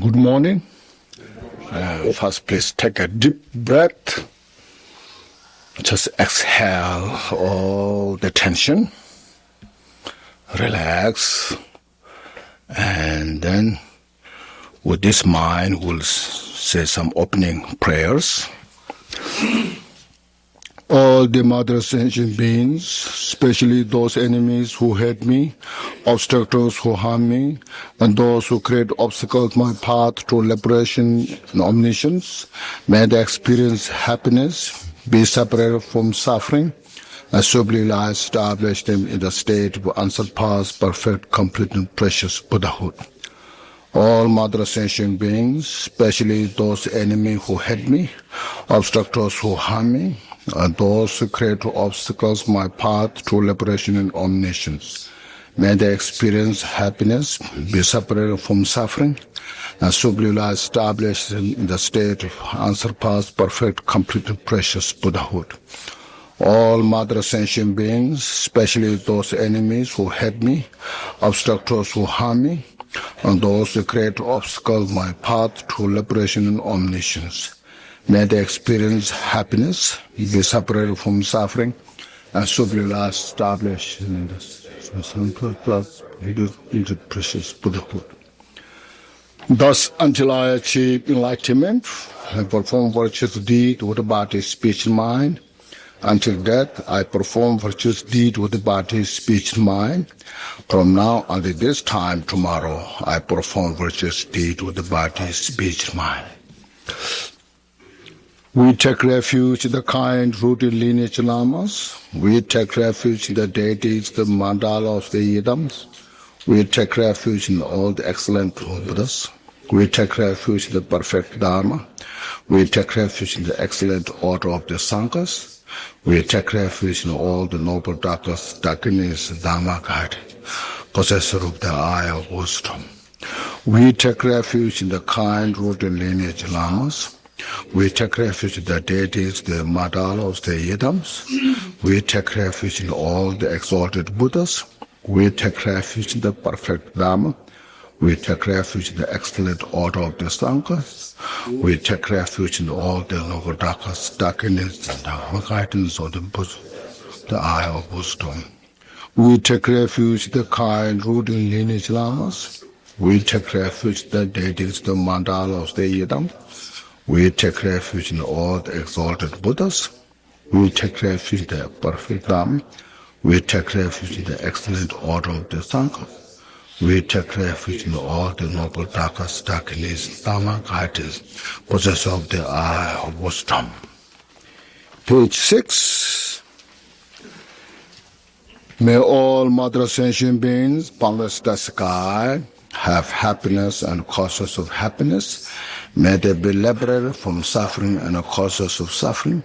Good morning. First, please take a deep breath. Just exhale all the tension. Relax. And then, with this mind, we'll say some opening prayers. All the Mother Sentient beings, especially those enemies who hate me, obstructors who harm me, and those who create obstacles my path to liberation and omniscience, may they experience happiness, be separated from suffering, and subliminally establish them in the state of unsurpassed, perfect, complete, and precious Buddhahood. All Mother Sentient beings, especially those enemies who hate me, obstructors who harm me, and those who create obstacles my path to liberation and omniscience, may they experience happiness, be separated from suffering, and subliminally establish in the state of unsurpassed, perfect, complete, and precious Buddhahood. All Mother Sentient beings, especially those enemies who hate me, obstructors who harm me, and those who create obstacles my path to liberation and omniscience, may they experience happiness, be separated from suffering, and subliminally establish in the precious Buddhahood. Thus, until I achieve enlightenment and perform virtuous deed with the body, speech, and mind, until death, I perform virtuous deed with the body, speech, and mind. From now until this time tomorrow, I perform virtuous deed with the body, speech, and mind. We take refuge in the kind, rooted lineage lamas. We take refuge in the deities, the mandalas, the yidams. We take refuge in all the excellent Buddhas. We take refuge in the perfect Dharma. We take refuge in the excellent order of the Sanghas. We take refuge in all the noble doctors, Dakinis, Dhamma guide, possessor of the eye of wisdom. We take refuge in the kind, rooted lineage lamas. We take refuge in the deities, the mandalas, the yidams. We take refuge in all the exalted Buddhas. We take refuge in the perfect Dharma. We take refuge in the excellent order of the Sanghas. We take refuge in all the noble doctors, Dakinis, and the guidance of the eye of wisdom. We take refuge in the kind, rooted lineage lamas. We take refuge in the deities, the mandalas, the yidams. We take refuge in all the exalted Buddhas. We take refuge in the perfect Dhamma. We take refuge in the excellent order of the Sangha. We take refuge in all the noble Dakas, Dakinis, Dhamma guides, possessor of the eye of wisdom. Page 6. May all Mother Sentient beings, boundless the sky, have happiness and causes of happiness. May they be liberated from suffering and the causes of suffering.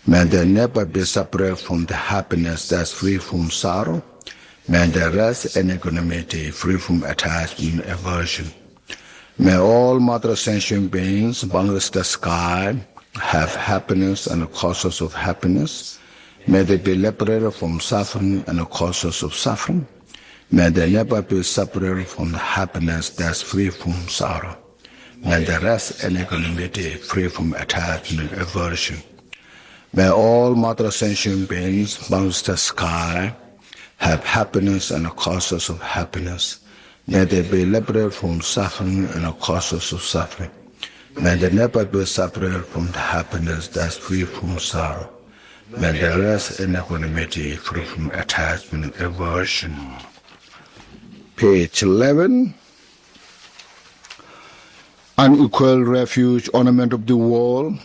May they never be separated from the happiness that's free from sorrow. May they rest in equanimity, free from attachment and aversion. May all Mother Sentient beings, boundless the sky, have happiness and the causes of happiness. May they be liberated from suffering and the causes of suffering. May they never be separated from the happiness that's free from sorrow. May they rest in equanimity, free from attachment and aversion. May all Mother Sentient beings, boundless the sky, have happiness and the causes of happiness. May they be liberated from suffering and the causes of suffering. May they never be separated from the happiness that's free from sorrow. May they rest in equanimity, free from attachment and aversion. Page 11. Unequal refuge, ornament of the world.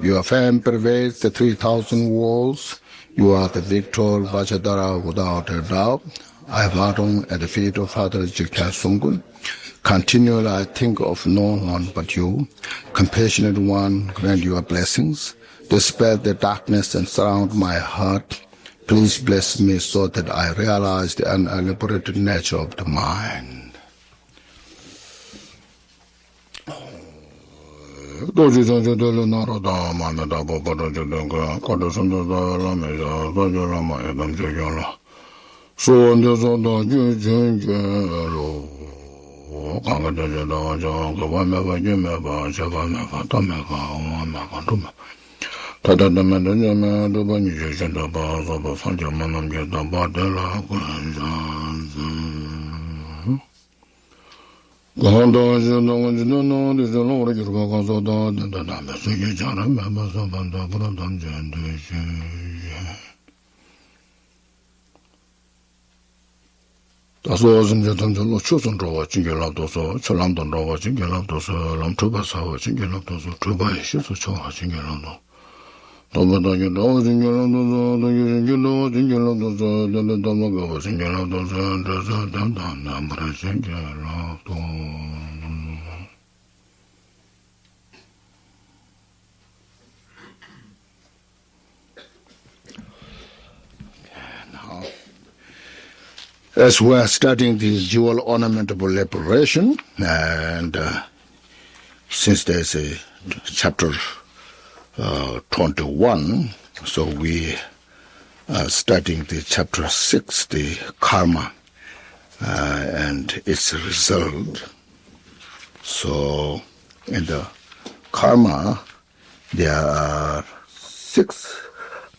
Your fame pervades the 3,000 walls. You are the victor, Vajradhara, without a doubt. I bow at the feet of Father Jikta Sungun. Continually I think of no one but you. Compassionate one, grant your blessings. Dispel the darkness and surround my heart. Please bless me so that I realize the unliberated nature of the mind. Doji Sanjo Dele Narada Manada Bobada Judenga, Kodasunda Lameza, Dajorama Edam Joyola. So on the Zonda Jujunjelo, Kangada Jong, Wameva Jimeva, Javameva, Tomeva, Wamaka Duma. Tada the Medina, the Banija, the Bars of a Sanjamanam, get the Badella, Gondo, you know, there's a lot of Yoruba, the Namasuki, members of the Brother Das was in the chosen draw, Chingal of those, Chalandon draw, Chingal of those, Lamtubasa, Chingal of those, Tuba, she's a show, Chingalano. Nobody you know, Chingal of those, you know, Chingal of those, the Domago, Chingal of those, the number, Chingal of those. As we are studying the JOL ornament of liberation, and since there's a chapter 21, so we are studying the chapter 6, the karma, and its result. So in the karma, there are 6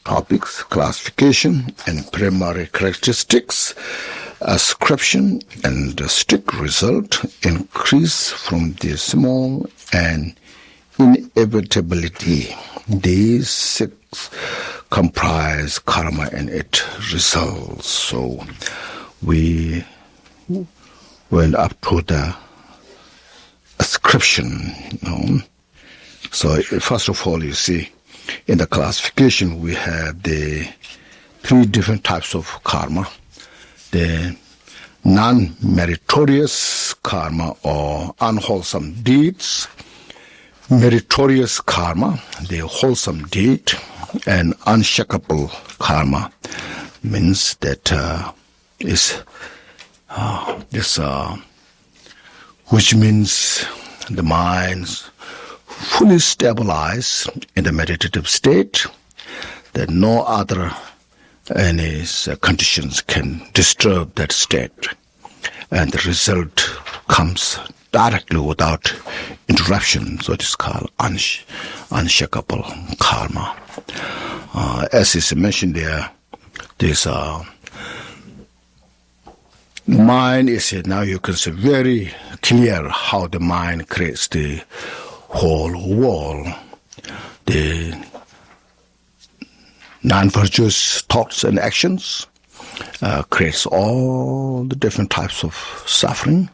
topics: classification and primary characteristics, ascription and strict result, increase from the small, and inevitability. These 6 comprise karma and its results. So we went up to the ascription. So first of all, you see, in the classification we have the 3 different types of karma. The non-meritorious karma or unwholesome deeds, meritorious karma, the wholesome deed, and unshakable karma means that which means the mind's fully stabilized in the meditative state, that no other any conditions can disturb that state, and the result comes directly without interruption. So it is called unshakable karma. As is mentioned there, this mind is now you can see very clear how the mind creates the whole world. The non-virtuous thoughts and actions creates all the different types of suffering,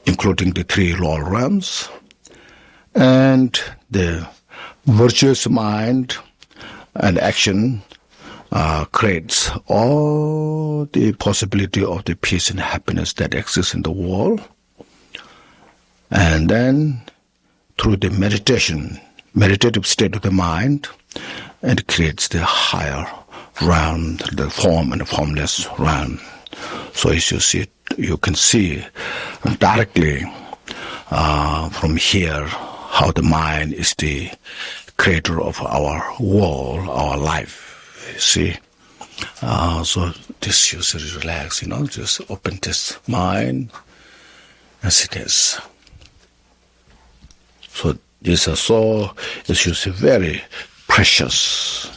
including the 3 lower realms, and the virtuous mind and action creates all the possibility of the peace and happiness that exists in the world. And then through the meditative state of the mind, it creates the higher realm, the form and the formless realm. So as you see, you can see directly from here how the mind is the creator of our world, our life. You see, so this you should relax, just open this mind as it is. So these are so, as you see, very precious,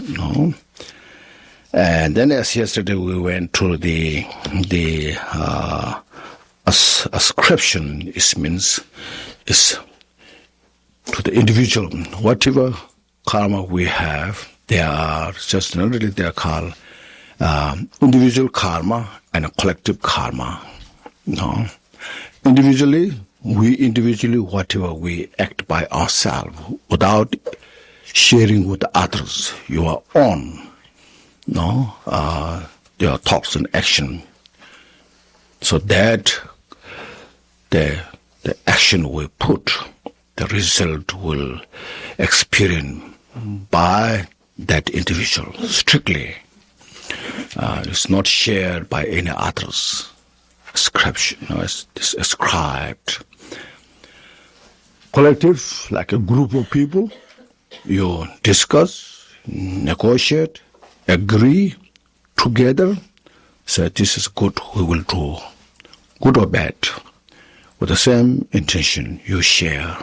And then as yesterday we went through the ascription. It means is to the individual. Whatever karma we have, they are just generally they are called individual karma and a collective karma. Individually, whatever we act by ourselves without sharing with others, your own, your thoughts and action, so that the action we put, the result will experience by that individual strictly. It's not shared by any others. Ascription, it's ascribed. collective, like a group of people, you discuss, negotiate, agree together, say this is good, we will do, good or bad, with the same intention you share.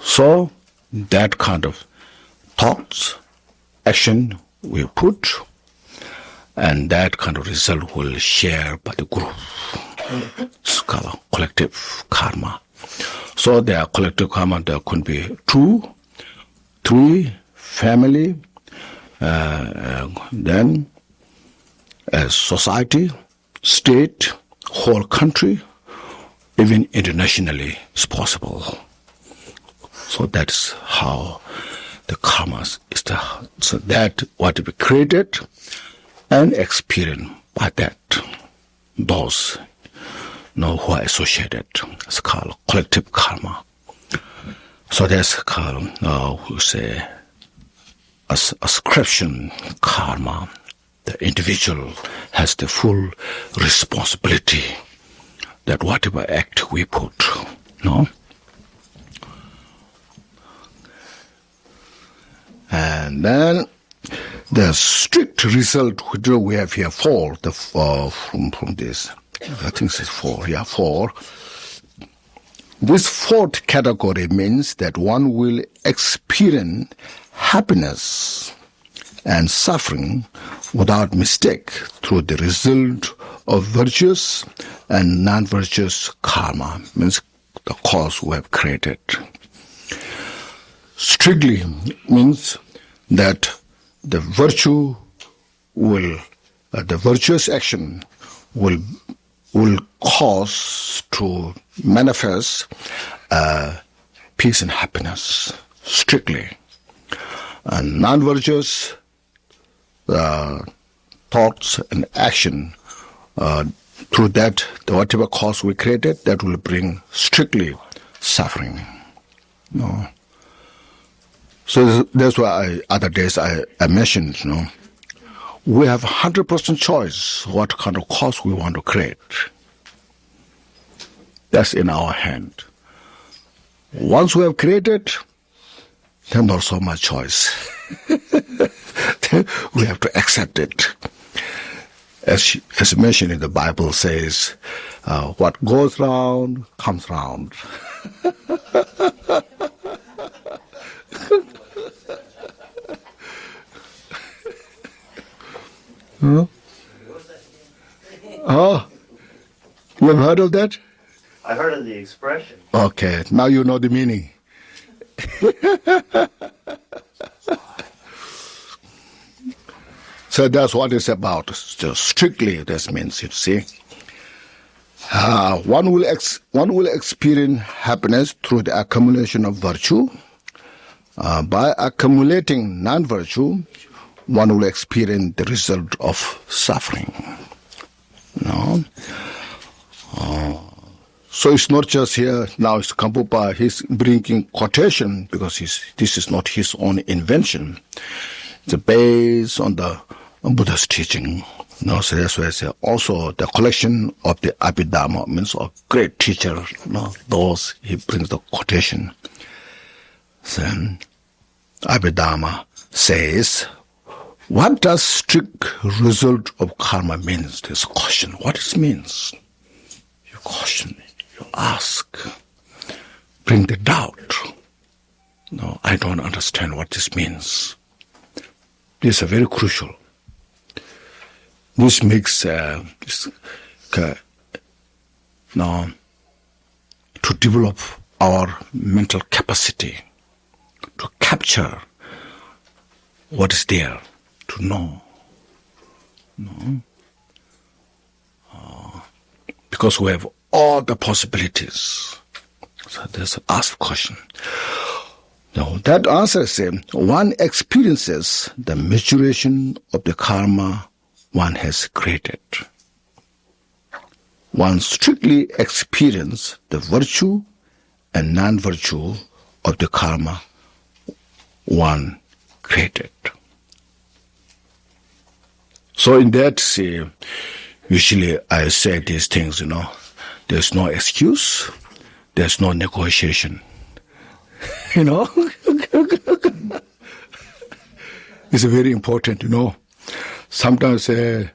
So that kind of thoughts, action we put, and that kind of result will share by the group. It's called collective karma. So there are collective karma, there could be 2, 3, family, then as society, state, whole country, even internationally is possible. So that's how the karma is. So that what we created and experienced by that, those who are associated. It's called collective karma. So that's called, we say, ascription karma. The individual has the full responsibility that whatever act we put, no? And then the strict result which we have here, 4, from this, I think it's 4, 4. This 4th category means that one will experience happiness and suffering without mistake through the result of virtuous and non-virtuous karma, means the cause we have created. Strictly means that the virtue will, the virtuous action will cause to manifest peace and happiness, strictly. And non-virtuous thoughts and action, through that, whatever cause we created, that will bring strictly suffering. No. So that's why other days I mentioned, we have 100% choice what kind of cause we want to create. That's in our hand. Once we have created, then not so much choice. We have to accept it. As mentioned in the Bible says, what goes round comes round. Huh? Oh, you have heard of that? I heard of the expression. Okay, now you know the meaning. So that's what it's about. So strictly, this means, you see, one will experience happiness through the accumulation of virtue. By accumulating non-virtue, one will experience the result of suffering. So it's not just here, now it's Gampopa, he's bringing quotation because this is not his own invention. It's based on the Buddha's teaching. So that's why I say also the collection of the Abhidharma means a great teacher, those he brings the quotation. Then Abhidharma says, what does strict result of karma means? This question, what it means? You question, you ask, bring the doubt. No, I don't understand what this means. This is very crucial. This makes to develop our mental capacity to capture what is there, to know. Because we have all the possibilities. So there's an ask question. Now that answer is one experiences the maturation of the karma one has created. One strictly experiences the virtue and non-virtue of the karma one created. So in that, usually I say these things, there's no excuse, there's no negotiation. You know? It's very important, you know. Sometimes I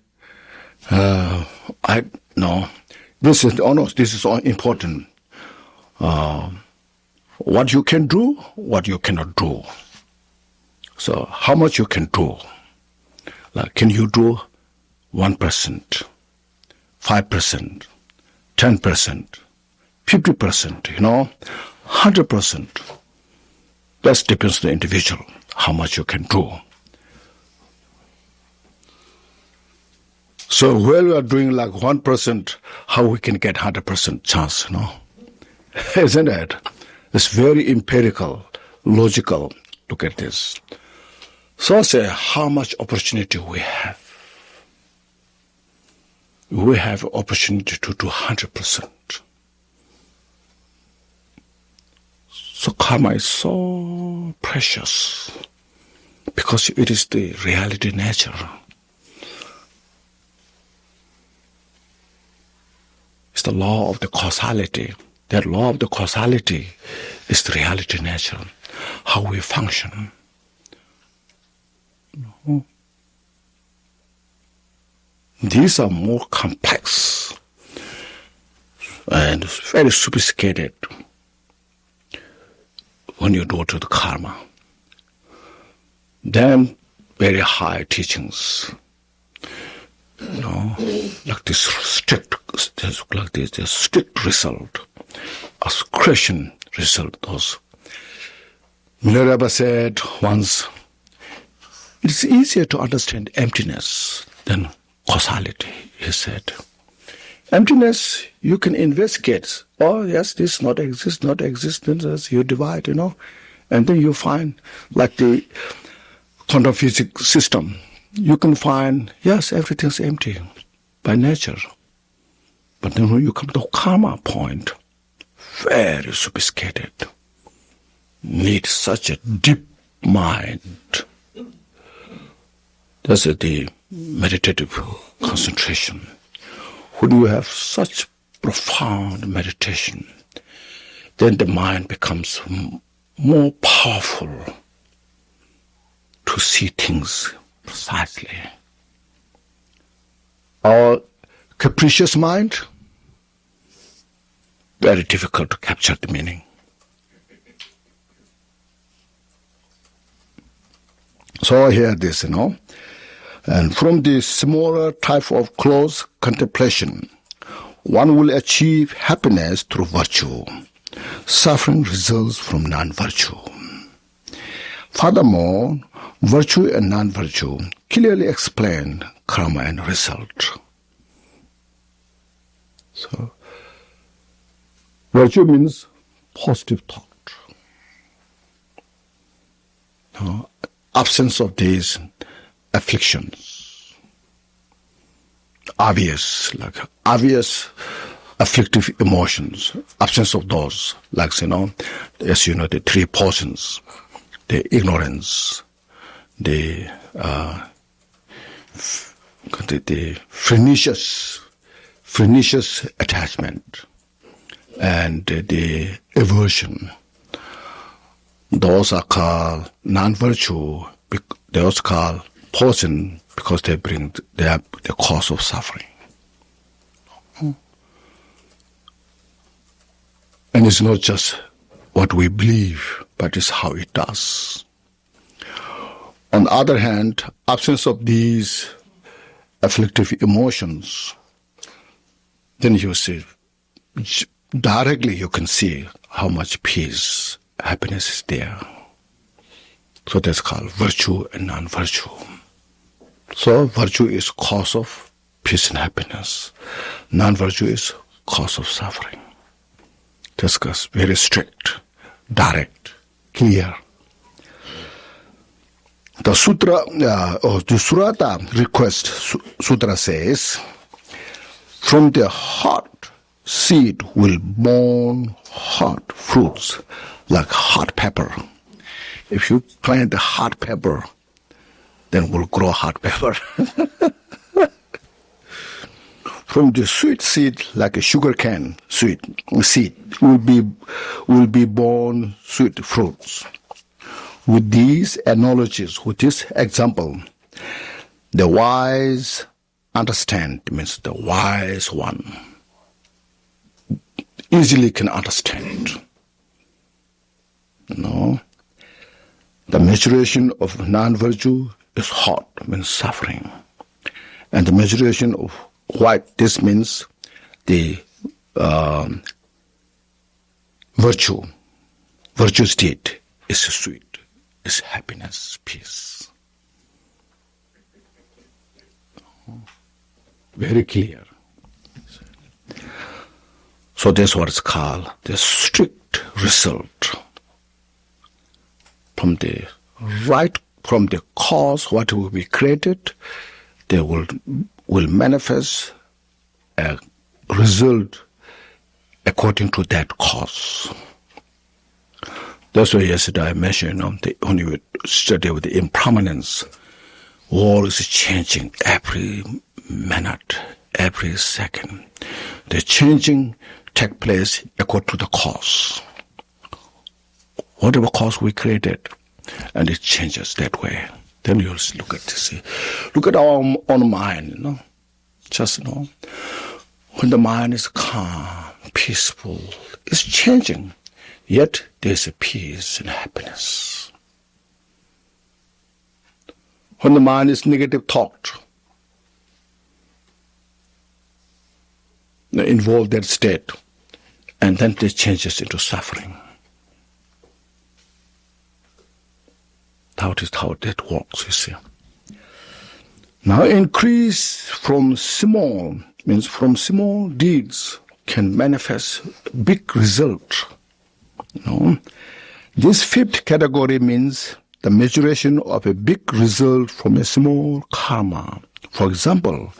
know this is important. What you can do, what you cannot do. So how much you can do? Like, can you do 1%, 5%, 10%, 50%, you know, 100%? That depends on the individual, how much you can do. So while we are doing like 1%, how we can get 100% chance, you know? Isn't it? It's very empirical, logical. Look at this. So I say, how much opportunity we have? We have opportunity to do 100%. So karma is so precious because it is the reality nature. It's the law of the causality. That law of the causality is the reality nature, how we function. These are more complex and very sophisticated when you go to the karma. Then very high teachings, you know, like this strict result, a creation result. Those Minerva said once, it's easier to understand emptiness than causality, he said. Emptiness, you can investigate. Oh, yes, this not existence, you divide, you know. And then you find, like the quantum physics system, you can find, yes, everything's empty by nature. But then when you come to karma point, very sophisticated, need such a deep mind. That's the meditative concentration. When you have such profound meditation, then the mind becomes more powerful to see things precisely. Our capricious mind, very difficult to capture the meaning. So here this, you know. And from this smaller type of close contemplation, one will achieve happiness through virtue. Suffering results from non-virtue. Furthermore, virtue and non-virtue clearly explain karma and result. So, virtue means positive thought. Absence of these afflictions, obvious afflictive emotions, absence of those, like, you know, as you know, the three portions, the ignorance, the pernicious attachment, and the aversion. Those are called non-virtue. Those are called poison because they are the cause of suffering. And it's not just what we believe, but it's how it does. On the other hand, absence of these afflictive emotions, then you see, directly you can see how much peace, happiness is there. So that's called virtue and non-virtue. So virtue is cause of peace and happiness. Non-virtue is cause of suffering. That's very strict, direct, clear. The sutra, the Surata request sutra says, from the hot seed will born hot fruits like hot pepper. If you plant the hot pepper, then will grow hot pepper. from the sweet seed, like a sugar cane sweet seed, will be born sweet fruits. With these analogies, with this example, the wise understand, means the wise one easily can understand. The maturation of non-virtue is hot, means suffering. And the maturation of white, this means the virtue state is sweet, is happiness, peace. Very clear. So that's what it's called the strict result from the cause, what will be created, they will manifest a result according to that cause. That's why yesterday I mentioned when you study with the impermanence, world is changing every minute, every second. The changing take place according to the cause. Whatever cause we created, and it changes that way. Then you'll look at this. Look at our own mind, Just, when the mind is calm, peaceful, it's changing. Yet there's a peace and happiness. When the mind is negative thought, involve that state, and then it changes into suffering. That is how that works, you see. Now increase from small, means from small deeds can manifest big result. This fifth category means the maturation of a big result from a small karma. For example,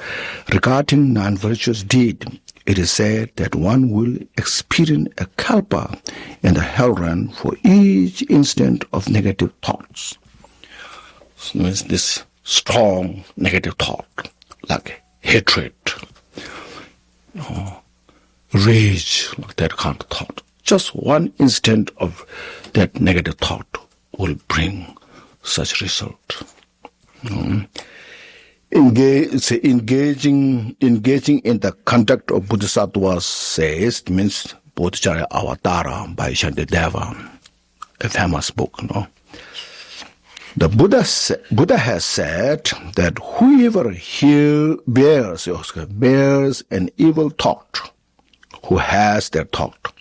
regarding non-virtuous deed, it is said that one will experience a kalpa in the hell realm for each instant of negative thoughts. So it's this strong negative thought, like hatred, rage, like that kind of thought. Just one instant of that negative thought will bring such result. Engaging in the conduct of Bodhisattvas says, means Bodhicharya Avatara by Shantideva, a famous book. The Buddha has said that whoever here bears an evil thought, who has their thought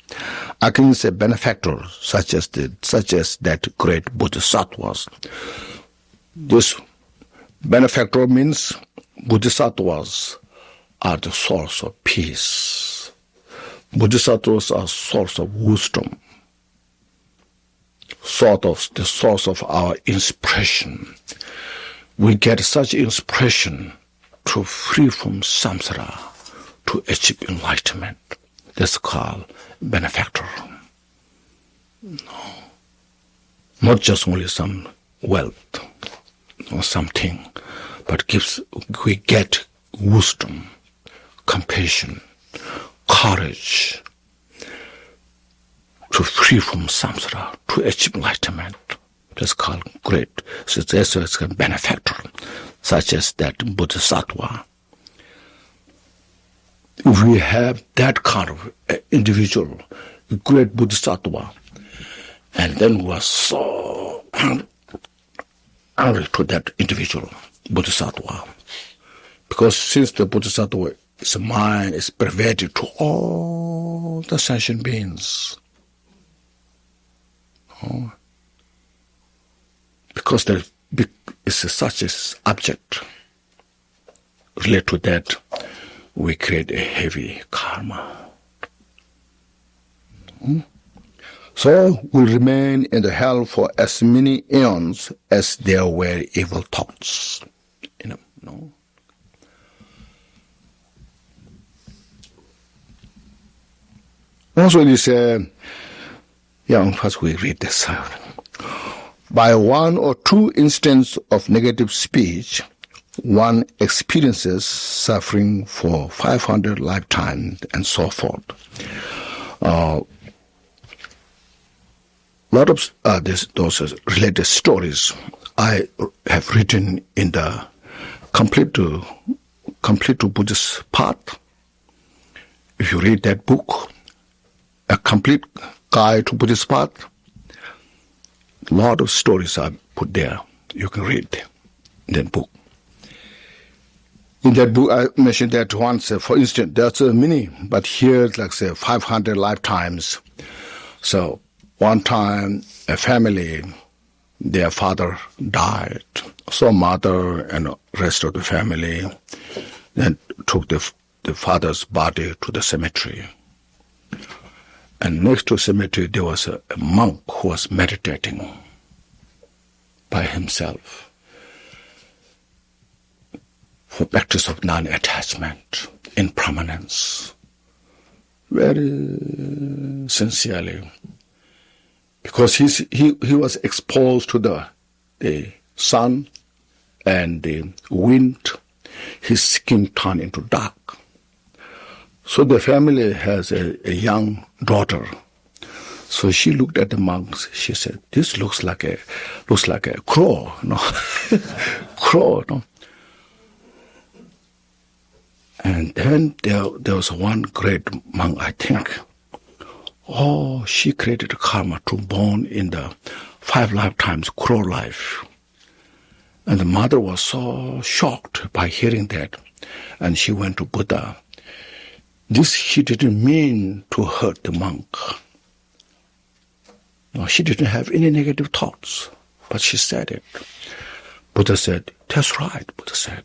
against a benefactor such as that great Bodhisattvas. This benefactor means Bodhisattvas are the source of peace. Bodhisattvas are source of wisdom, the source of our inspiration. We get such inspiration to free from samsara, to achieve enlightenment. That's called benefactor. Not just only some wealth or something, but we get wisdom, compassion, courage to free from samsara, to achieve enlightenment. That's called great. So that's why it's called benefactor, such as that Bodhisattva. If we have that kind of individual, a great Bodhisattva, and then we are so angry to that individual Bodhisattva, because since the Bodhisattva, his mind is pervaded to all the sentient beings, because there is such an object related to that, we create a heavy karma. So we'll remain in the hell for as many eons as there were evil thoughts. Also, this, first we read this out. By one or two instances of negative speech, one experiences suffering for 500 lifetimes and so forth. A lot of those related stories I have written in the Complete to Buddhist Path. If you read that book, A Complete Guide to Buddhist Path, a lot of stories are put there. You can read in that book. In that book, I mentioned that once, for instance, there's many, but here it's like, say, 500 lifetimes. So one time, a family, their father died. So mother and the rest of the family then took the father's body to the cemetery. And next to the cemetery, there was a monk who was meditating by himself for practice of non-attachment, impermanence, very sincerely. Because he was exposed to the sun and the wind, his skin turned into dark. So the family has a young daughter. So she looked at the monks. She said, "This looks like a crow, no, crow, no." And then there was one great monk, I think. Oh, she created karma to born in the 5 lifetimes crow life. And the mother was so shocked by hearing that. And she went to Buddha. This she didn't mean to hurt the monk. No, she didn't have any negative thoughts, but she said it. Buddha said, "That's right," Buddha said.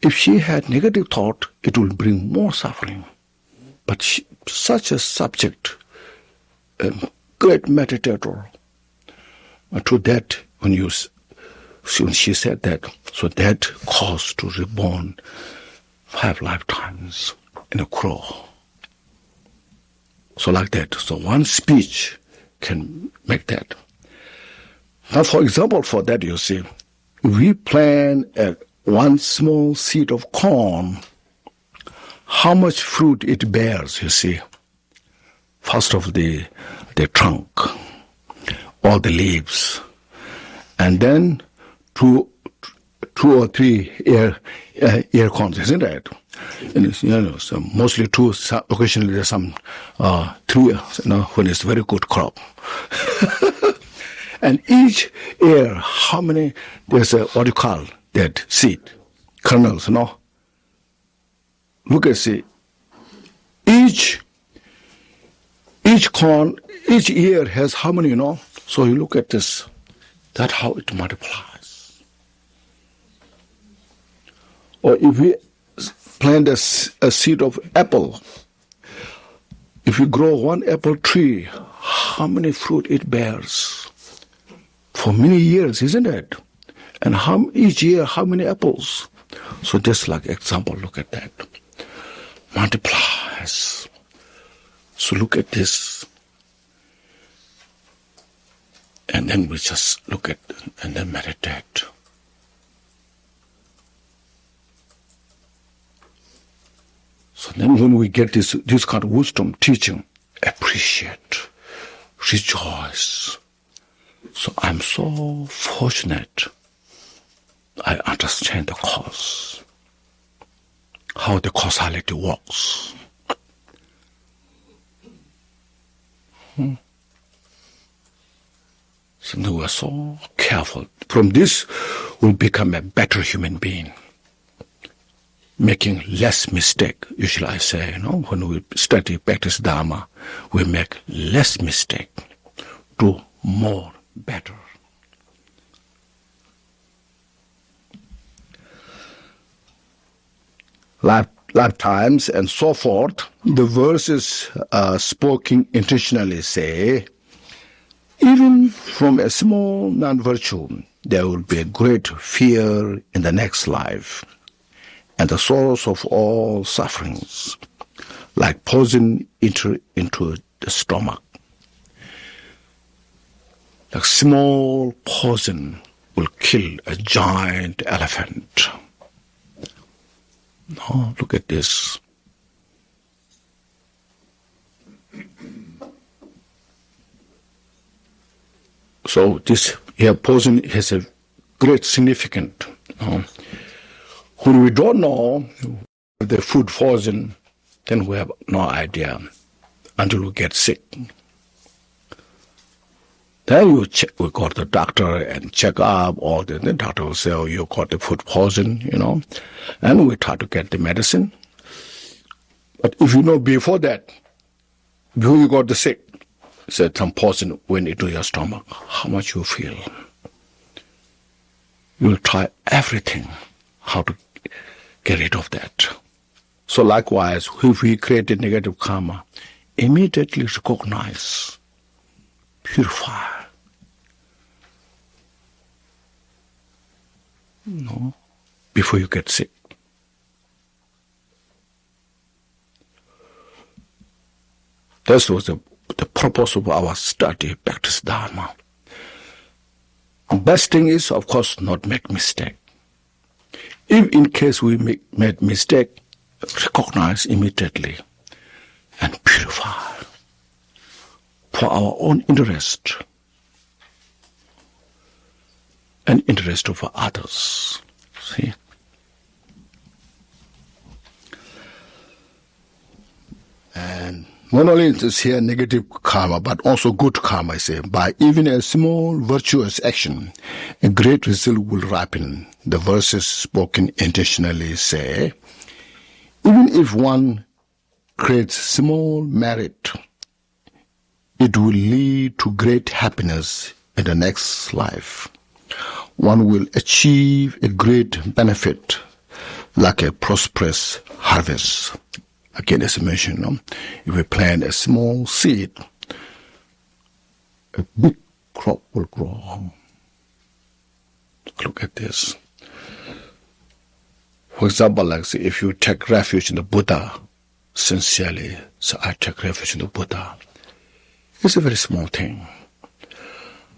If she had negative thought, it will bring more suffering. But such a subject, a great meditator, to that, when she said that, so that caused to reborn 5 lifetimes in a crow. So like that. So one speech can make that. Now, for example, for that, you see, we plant one small seed of corn, how much fruit it bears, you see. First of the trunk, all the leaves, and then two or three ear corns, isn't it? And so mostly 2, occasionally there's some 3, when it's very good crop. And each ear, how many, there's what you call that seed, kernels, Look at, see, each corn, each ear has how many, So you look at this, that's how it multiplies. Or if we plant a seed of apple, if you grow one apple tree, how many fruit it bears? For many years, isn't it? And each year, how many apples? So just like example, look at that. Multiplies. So look at this. And then we just look at, and then meditate. So then when we get this kind of wisdom teaching, appreciate, rejoice. So I'm so fortunate. I understand the cause, how the causality works. So we are so careful. From this, we'll become a better human being, making less mistake. Usually I say, when we study, practice Dharma, we make less mistake, do more, better. Lifetimes and so forth, the verses spoken intentionally say, even from a small non-virtue, there will be a great fear in the next life, and the source of all sufferings, like poison enter into the stomach. Like small poison will kill a giant elephant. No, look at this. So this here poison has a great significance. When we don't know the food poison, then we have no idea until we get sick. Then we go to the doctor and check up, or the doctor will say, oh, you got the food poison, and we try to get the medicine. But if you know before that, before you got the sick, said some poison went into your stomach, how much you feel? You will try everything how to get rid of that. So likewise, if we create a negative karma, immediately recognize, purify. Before you get sick. That was the purpose of our study, practice Dharma. The best thing is, of course, not make mistake. If in case we made mistake, recognize immediately and purify for our own interest and interest of others. See? And not only is this here negative karma, but also good karma, I say. By even a small virtuous action, a great result will ripen. The verses spoken intentionally say, even if one creates small merit, it will lead to great happiness in the next life. One will achieve a great benefit, like a prosperous harvest. Again, as I mentioned, if we plant a small seed, a big crop will grow. Look at this. For example, like say, if you take refuge in the Buddha, sincerely, so I take refuge in the Buddha. It's a very small thing,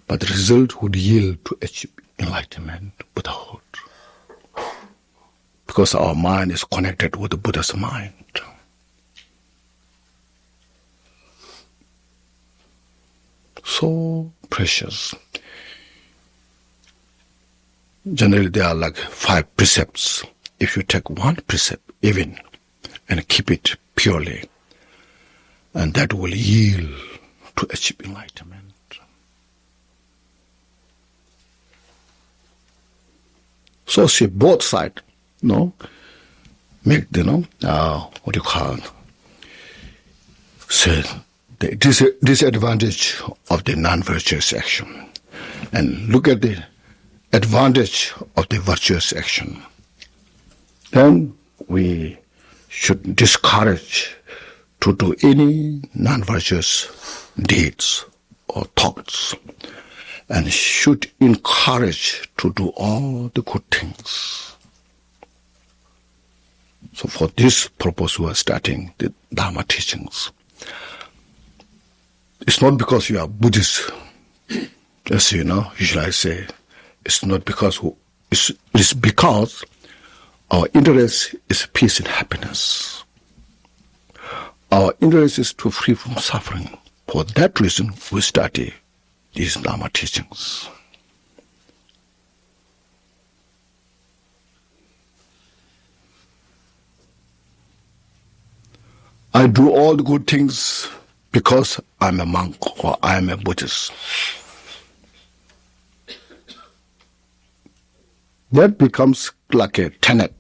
but the result would yield to achieve enlightenment, Buddhahood. Because our mind is connected with the Buddha's mind. So precious. Generally, there are like 5 precepts. If you take one precept, even, and keep it purely, and that will yield to achieve enlightenment. So see both sides, make the, what do you call it? Say, the disadvantage of the non-virtuous action, and look at the advantage of the virtuous action. Then we should discourage to do any non-virtuous deeds or thoughts, and should encourage to do all the good things. So for this purpose we are starting the Dharma teachings. It's not because you are Buddhist, as you know, usually I say, it's not because, it's because our interest is peace and happiness. Our interest is to free from suffering. For that reason, we study these Dharma teachings. I do all the good things because I'm a monk or I'm a Buddhist. That becomes like a tenet,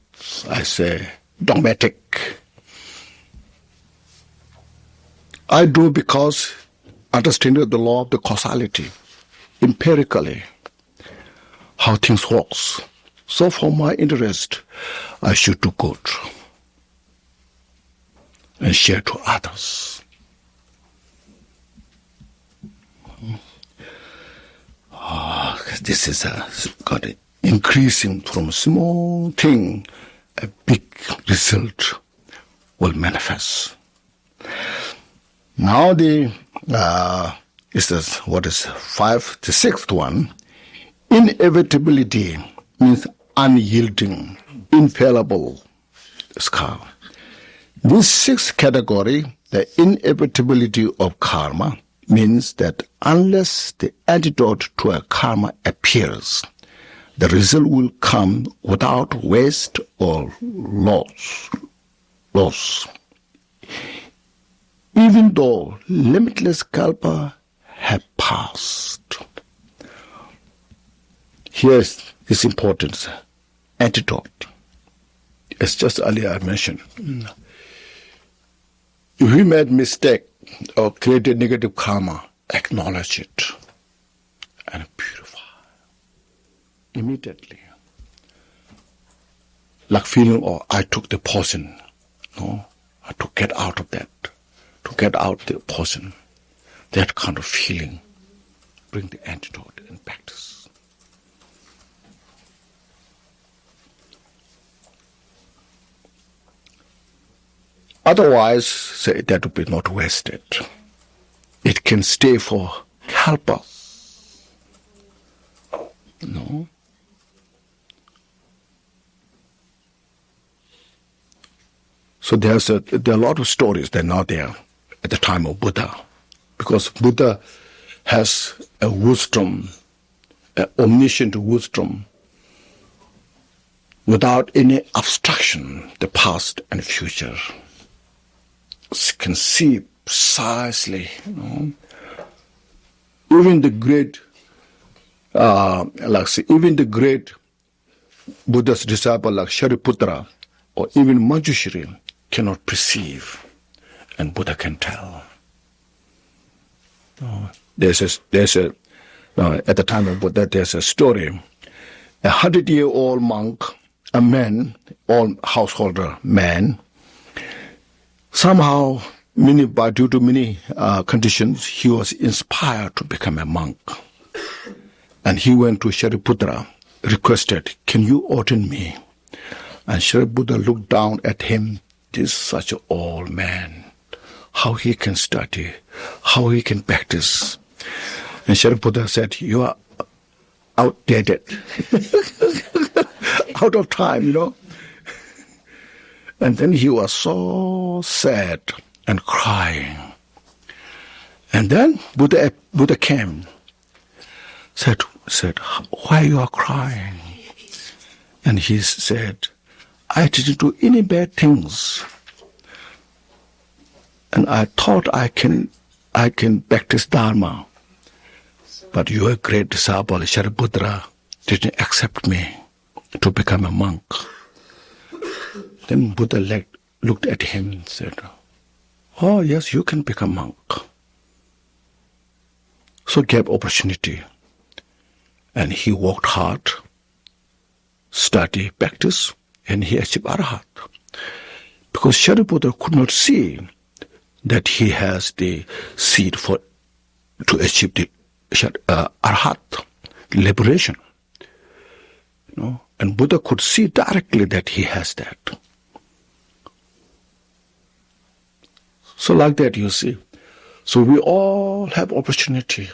I say, dogmatic. I do because understanding the law of the causality, empirically, how things work. So for my interest, I should do good and share to others. This is got it. Increasing from a small thing, a big result will manifest. Now the 6th one, Inevitability means unyielding, infallible. Karma. This sixth category, the inevitability of karma, means that unless the antidote to a karma appears, the result will come without waste or loss. Even though limitless kalpa have passed. Here's this important antidote. As just earlier I mentioned. If we made mistake or created negative karma, acknowledge it and purify immediately. Like feeling, oh, I took the poison. No, I had to get out of that. To get out the poison. That kind of feeling. Bring the antidote in practice. Otherwise, say that would be not wasted. It can stay for kalpa. No. So there are a lot of stories that are not there at the time of Buddha, because Buddha has a wisdom, an omniscient wisdom, without any obstruction, the past and future. Can see precisely, even the great, even the great Buddha's disciple like Shariputra or even Manjushri cannot perceive, and Buddha can tell. There's a at the time of Buddha, there's a story. 100-year-old monk, a man, all householder man, somehow, due to many conditions, he was inspired to become a monk. And he went to Shariputra, requested, can you ordain me? And Shariputra looked down at him. This is such an old man. How he can study, how he can practice. And Shariputra said, you are outdated, out of time, And then he was so sad and crying. And then Buddha came, said, why you are crying? And he said, I didn't do any bad things. And I thought I can practice Dharma. But your great disciple, Shariputra, didn't accept me to become a monk. Then Buddha looked at him and said, oh yes, you can become monk. So gave opportunity. And he worked hard, studied, practice, and he achieved Arhat. Because Shariputra could not see that he has the seed to achieve the Arhat, liberation. And Buddha could see directly that he has that. So like that, you see. So we all have opportunity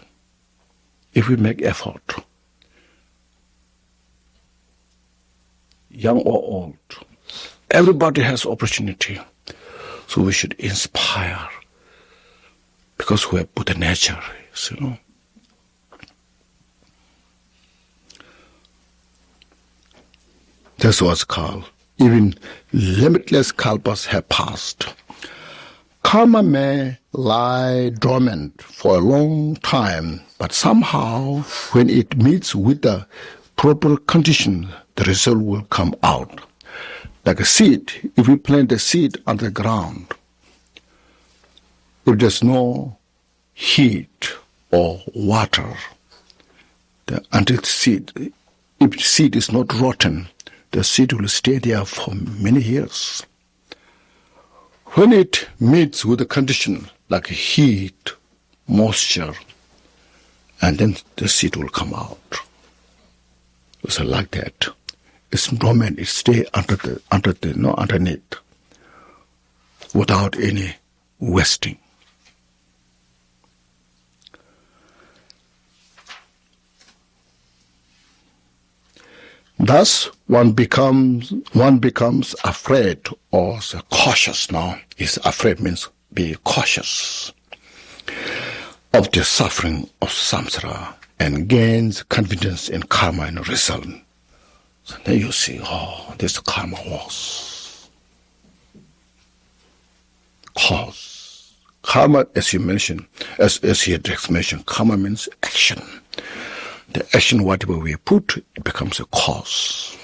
if we make effort. Young or old. Everybody has opportunity. So we should inspire. Because we have Buddha nature, That's what's called. Even limitless kalpas have passed. Karma may lie dormant for a long time, but somehow when it meets with the proper condition, the result will come out. Like a seed, if we plant a seed on the ground, if there's no heat or water, until the seed, if the seed is not rotten, the seed will stay there for many years. When it meets with a condition like heat, moisture, and then the seed will come out. So like that. It's dormant, it stays underneath, without any wasting. Thus, one becomes afraid or cautious now. Is afraid means be cautious of the suffering of samsara and gains confidence in karma and result. So then you see, this karma works. Cause. Karma, as you mentioned, as here Drix mentioned, karma means action. The action, whatever we put, it becomes a cause.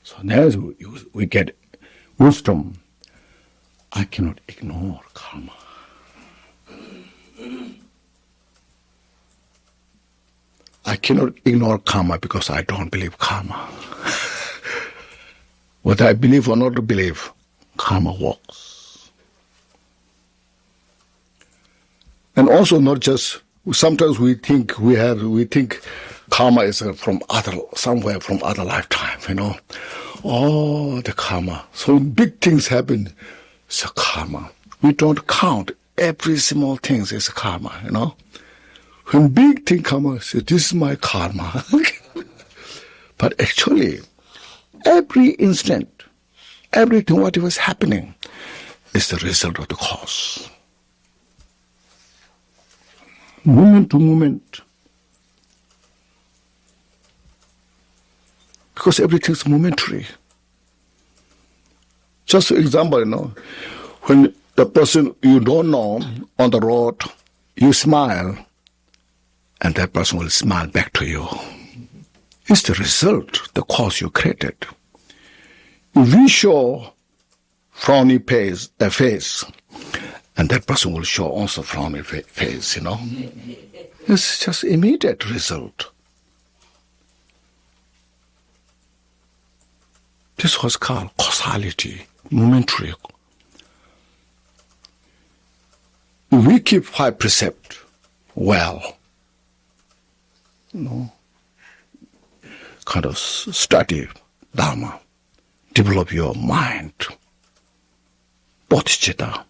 So now we get wisdom. I cannot ignore karma. I cannot ignore karma because I don't believe karma. Whether I believe or not believe, karma works. And also not just, sometimes we think karma is somewhere from other lifetime, Oh, the karma. So when big things happen, it's a karma. We don't count every small thing is karma, When big thing come, say, this is my karma. But actually, every instant, everything, whatever is happening, is the result of the cause. Moment to moment. Because everything is momentary. Just for example, when the person you don't know on the road, you smile, and that person will smile back to you. It's the result, the cause you created. If we show frowny face, and that person will show also frowny face, It's just immediate result. This was called causality, momentary. If we keep 5 precepts well, kind of study Dharma, develop your mind, bodhicitta.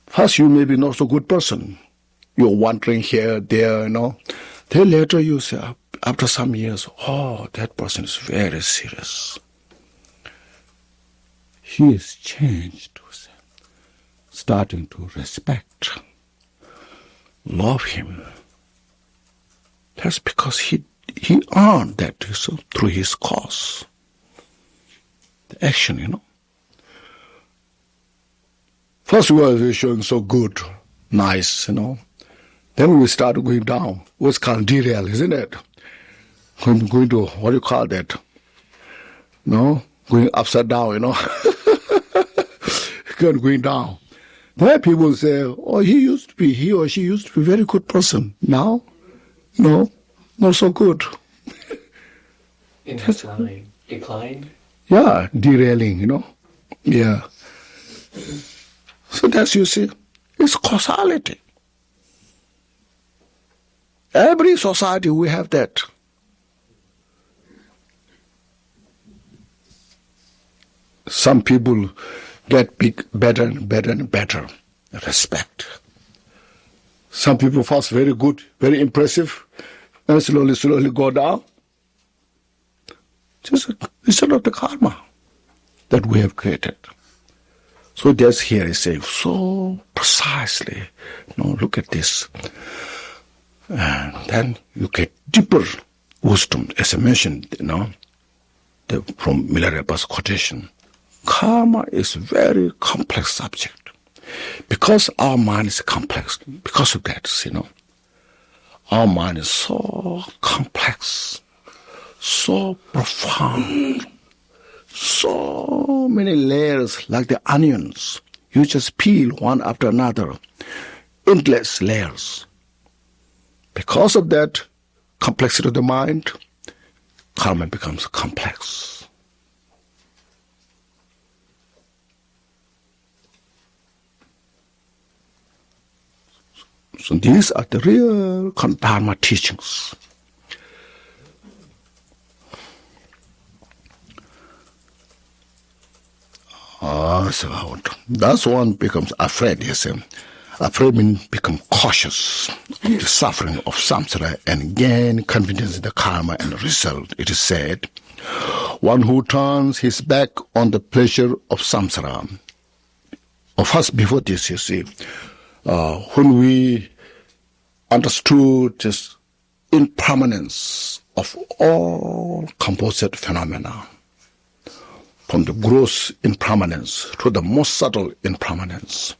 First, you may be not so good person. You're wandering here, there, Then later you say, after some years, that person is very serious. He is changed, starting to respect, love him. That's because he earned that through his cause, the action, First we were showing so good, nice, Then we started going down. What's called derail, isn't it? Going to, what do you call that? Going upside down, Going down. Then people say, he or she used to be a very good person. Now, no, not so good. In decline? Yeah, derailing, Yeah. So that's, you see, it's causality. Every society we have that. Some people get better and better and better. Respect. Some people first very good, very impressive, and slowly go down. It's not the karma that we have created. So that's here is saying so precisely, look at this. And then you get deeper wisdom, as I mentioned, from Milarepa's quotation. Karma is a very complex subject. Because our mind is complex, because of that, our mind is so complex, so profound, so many layers like the onions. You just peel one after another, endless layers. Because of that complexity of the mind, karma becomes complex. So these are the real Dharma teachings. So that's one becomes afraid, you see. Afraid means become cautious of the suffering of samsara and gain confidence in the karma and the result. It is said, one who turns his back on the pleasure of samsara. First, before this, you see, when we understood this impermanence of all composite phenomena, from the gross impermanence to the most subtle impermanence,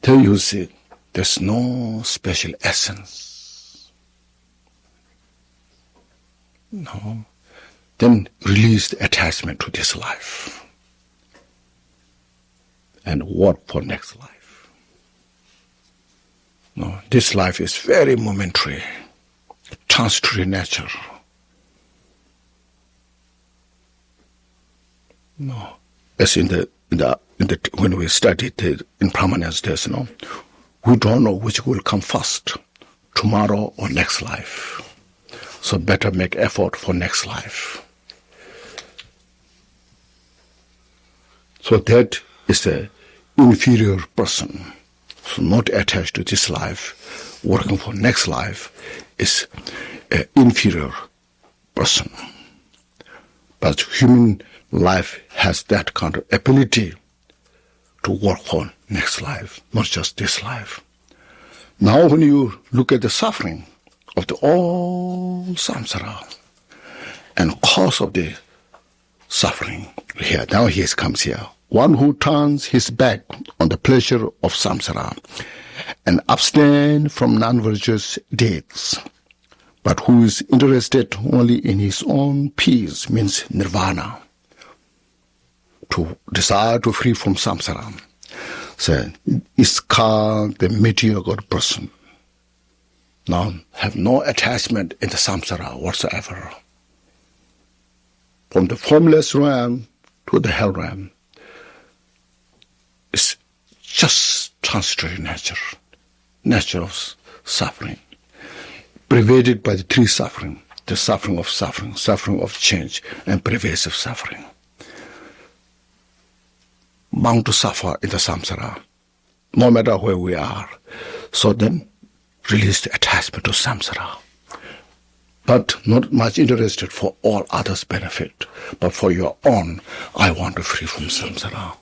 there you see there's no special essence. No. Then release the attachment to this life and work for next life. No, this life is very momentary, transitory nature. No, as in the when we studied the impermanence, there's we don't know which will come first, tomorrow or next life. So better make effort for next life. So that is the inferior person. So not attached to this life, working for next life is an inferior person. But human life has that kind of ability to work for next life, not just this life. Now when you look at the suffering of the all samsara and cause of the suffering, here, now he comes here. One who turns his back on the pleasure of samsara and abstain from non-virtuous deeds, but who is interested only in his own peace, means nirvana, to desire to free from samsara, so is called the mediocre person. Now, have no attachment in the samsara whatsoever. From the formless realm to the hell realm, it's just transitory nature of suffering, pervaded by the three suffering, the suffering of change, and pervasive suffering. Bound to suffer in the samsara, no matter where we are. So then, release the attachment to samsara. But not much interested for all others' benefit, but for your own, I want to free from samsara.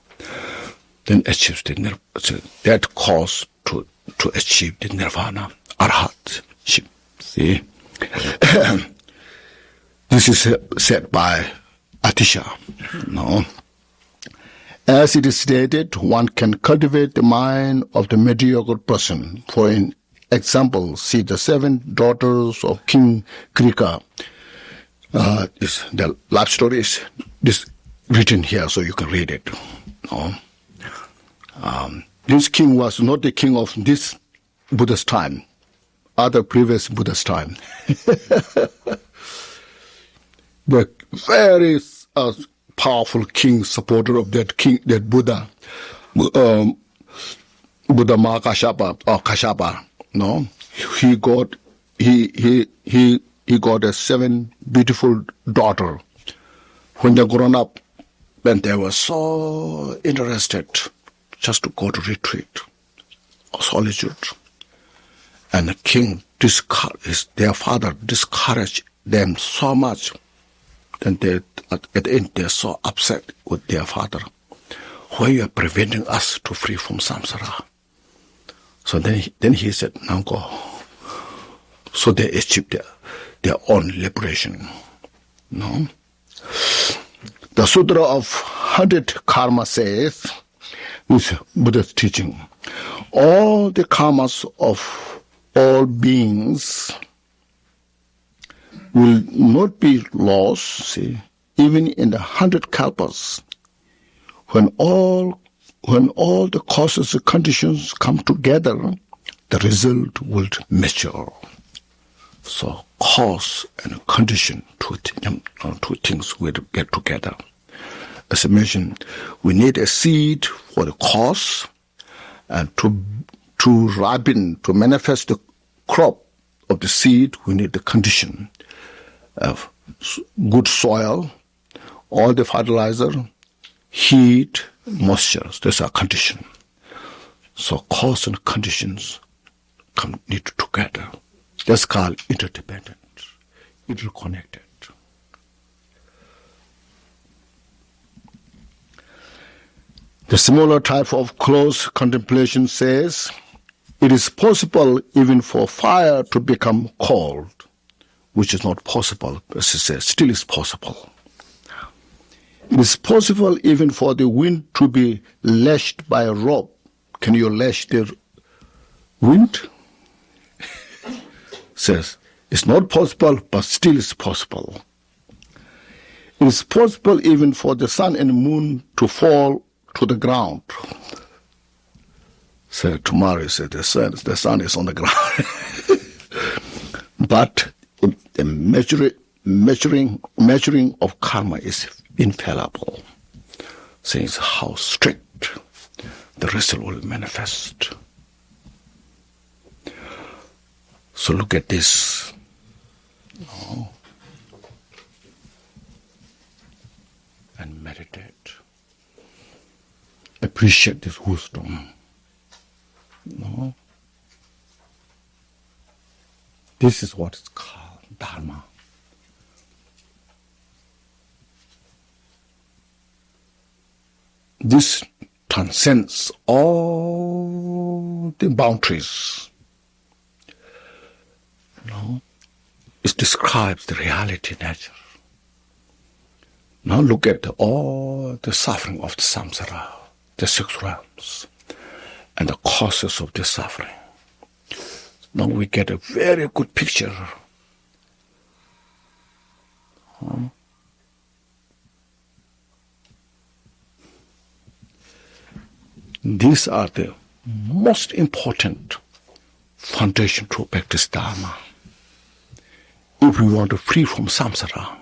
Then achieve that cause to achieve the nirvana, arhat. See? This is said by Atisha. No? As it is stated, one can cultivate the mind of the mediocre person. For in example, see the 7 daughters of King Krika. The life story is written here, so you can read it. No? This king was not the king of this Buddha's time, other previous Buddha's time. The very powerful king, supporter of that king, that Buddha, Buddha Mahakashapa or Kashapa. No, he got a 7 beautiful daughter. When they grown up, then they were so interested just to go to retreat or solitude. And the king, their father discouraged them so much. Then at the end, they're so upset with their father. Why you are preventing us to free from samsara? So then he said, now go. So they achieved their own liberation. No? The Sutra of 100 Karma says, with Buddha's teaching, all the karmas of all beings will not be lost, see, even in the 100 kalpas, when all the causes and conditions come together, the result will mature. So cause and condition, two things will get together. As I mentioned, we need a seed for the cause, and to ripen, to manifest the crop of the seed, we need the condition of good soil, all the fertilizer, heat, moisture. That's our condition. So cause and conditions come knit together. That's called interdependent, interconnected. The similar type of close contemplation says, it is possible even for fire to become cold, which is not possible, as he says, still is possible. It is possible even for the wind to be lashed by a rope. Can you lash the wind? Says, it's not possible, but still is possible. It is possible even for the sun and moon to fall to the ground. So tomorrow, said the sun is on the ground. But the measuring of karma is infallible. Says how strict the result will manifest. So look at this. And meditate. Appreciate this wisdom. This is what is called Dharma. This transcends all the boundaries. It describes the reality nature. Now look at all the suffering of the samsara, the six realms, and the causes of the suffering. Now we get a very good picture. These are the most important foundation to practice Dharma. If we want to free from samsara,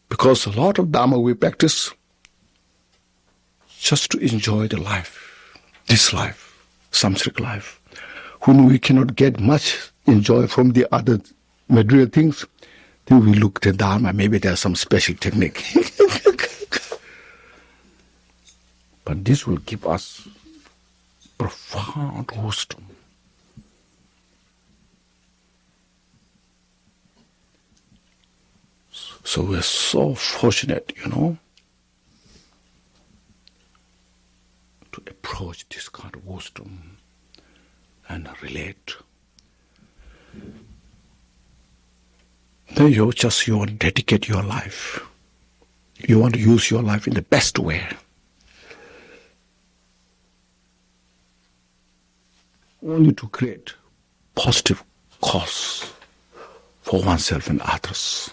because a lot of Dharma we practice just to enjoy the life, this life, samsaric life. When we cannot get much enjoy from the other material things, then we look at Dharma, maybe there's some special technique. But this will give us profound wisdom. So we're so fortunate, to approach this kind of wisdom and relate. Then you want to dedicate your life. You want to use your life in the best way. Only to create positive cause for oneself and others.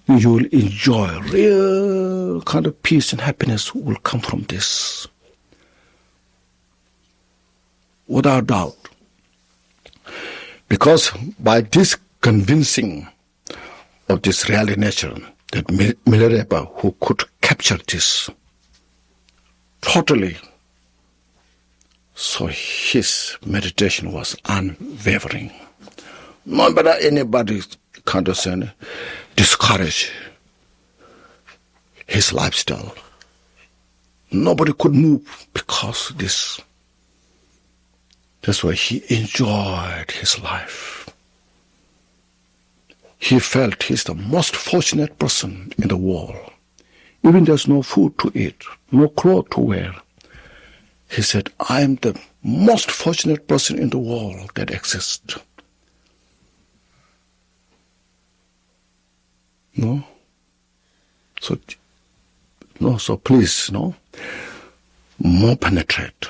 You will enjoy real kind of peace and happiness will come from this. Without doubt. Because by this convincing of this reality nature, that Milarepa who could capture this totally, so his meditation was unwavering. Not that anybody kind of discourage his lifestyle. Nobody could move because of this. That's why he enjoyed his life. He felt he's the most fortunate person in the world. Even there's no food to eat, no clothes to wear. He said, I am the most fortunate person in the world that exists. So please, more penetrate.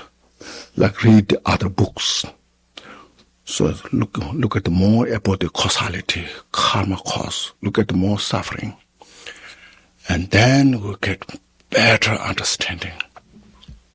Like read the other books. So look at the more about the causality, karma cause. Look at the more suffering. And then we'll get better understanding.